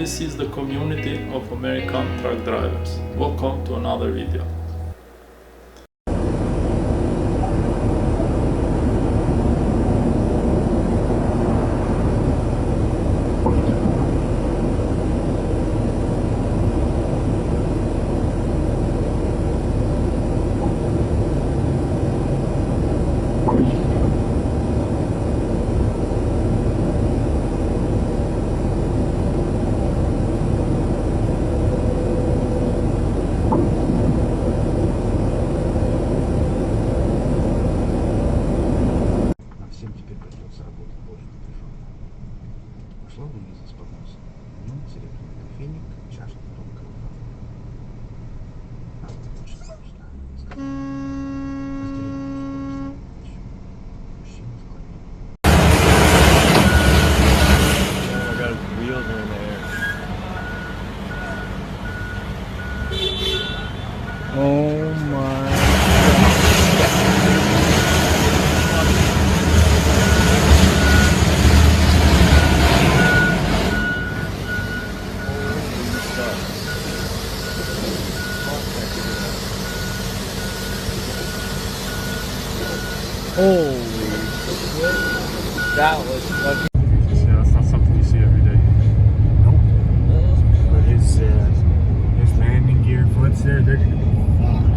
this is the community of American truck drivers. Welcome to another video. Всем теперь придется работать более напряженно. Пошла Луиза с подносом. В нем серебряный кофейник, чашка тонкого кафе. Мужчина склонил. Oh my god, wheels are in the air. Oh my. Holy shit. That was fucking. Yeah, that's not something you see every day. Nope. But his landing gear foots there, they're gonna be fucked.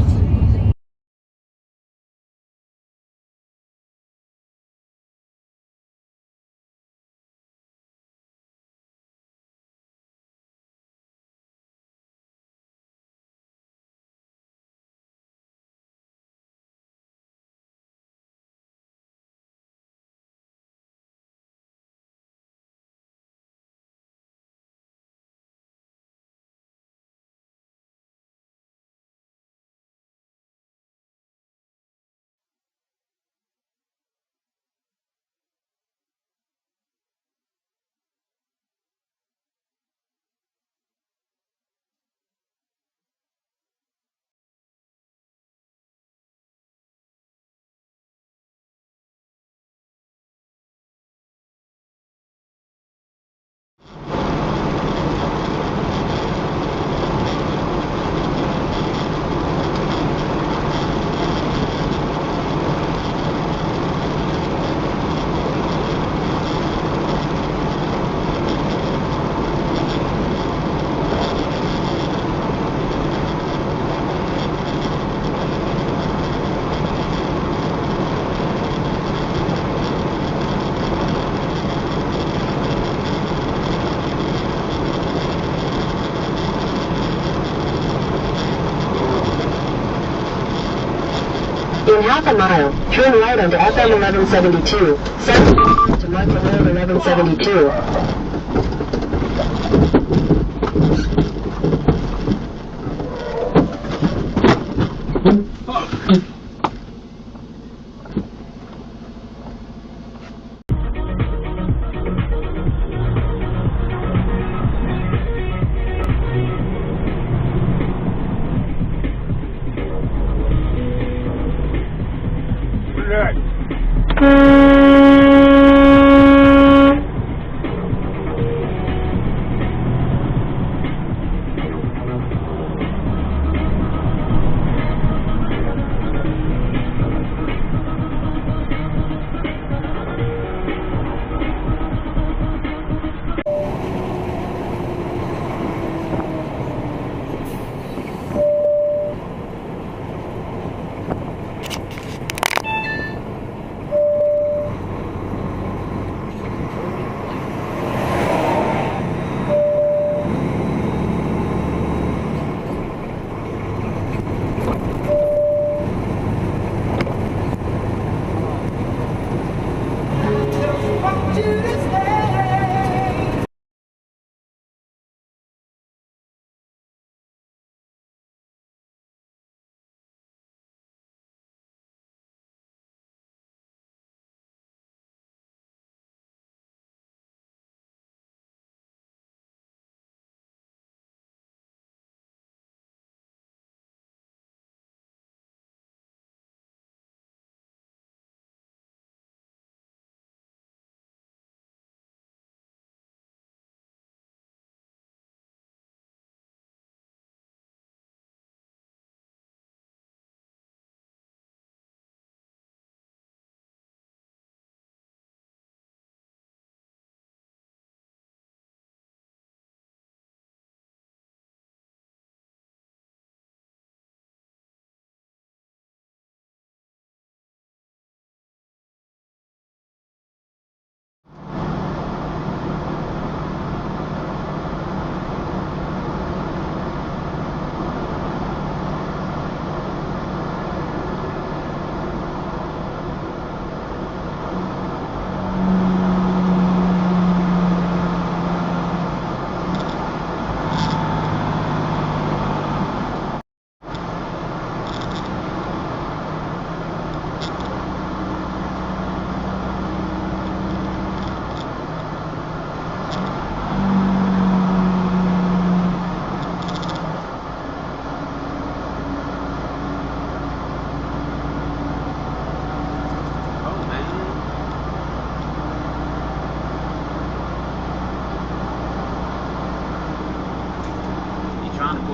In half a mile, turn right onto FM 1172, south to Market Road 1172.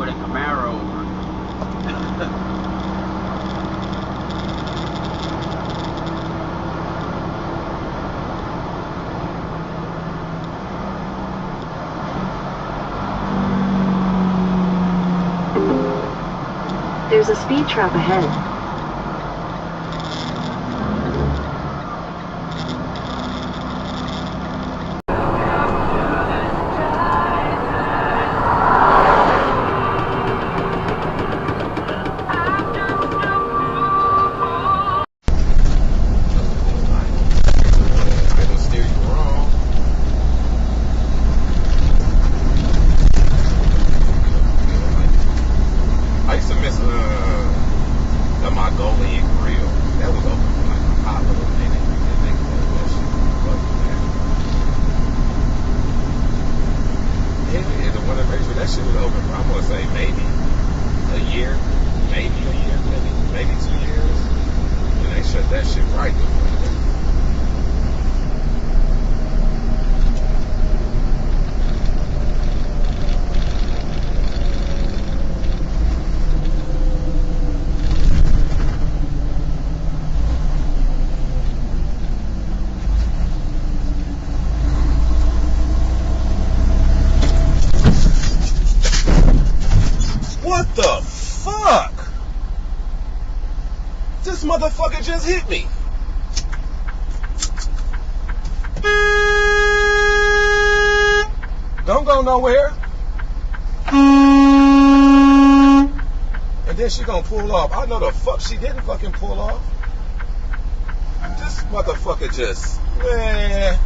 the Camaro over. There's a speed trap ahead. It'll steer you wrong. I used to miss the Mongolian grill. That was open for like a hot little minute. And they closed that shit. Fuck that. Yeah, the one in Rachel, that shit was open for, I'm gonna say maybe a year, maybe 2 years. And they shut that shit right the fuck down. What the fuck? This motherfucker just hit me. Don't go nowhere. And then she gonna pull off. I know the fuck she didn't fucking pull off. This motherfucker just, man.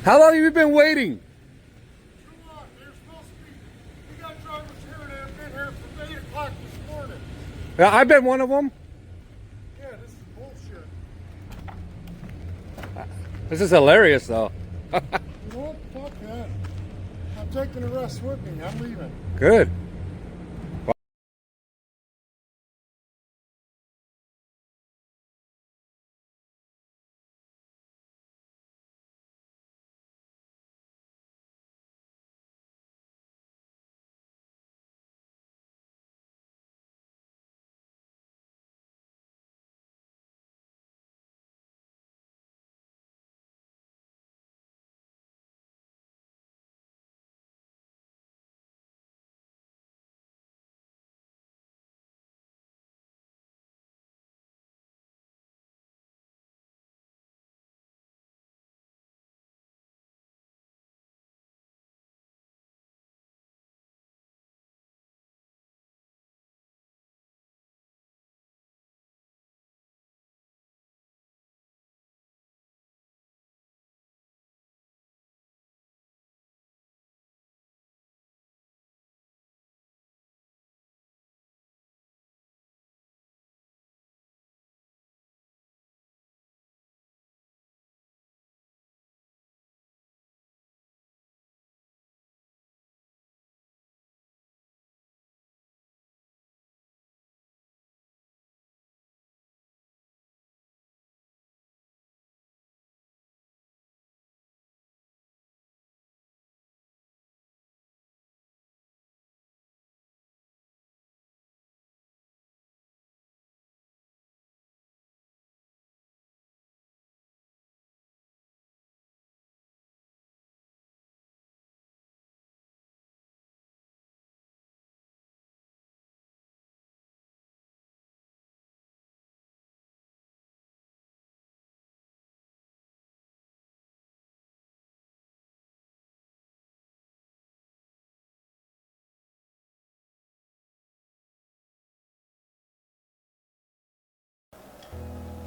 How long have you been waiting? We got drivers here that have been here from 8 o'clock this morning. Yeah, I've been one of them. Yeah, this is bullshit. This is hilarious, though. You know what? Fuck that. I'm taking the rest with me. I'm leaving. Good.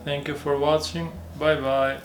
Thank you for watching. Bye bye.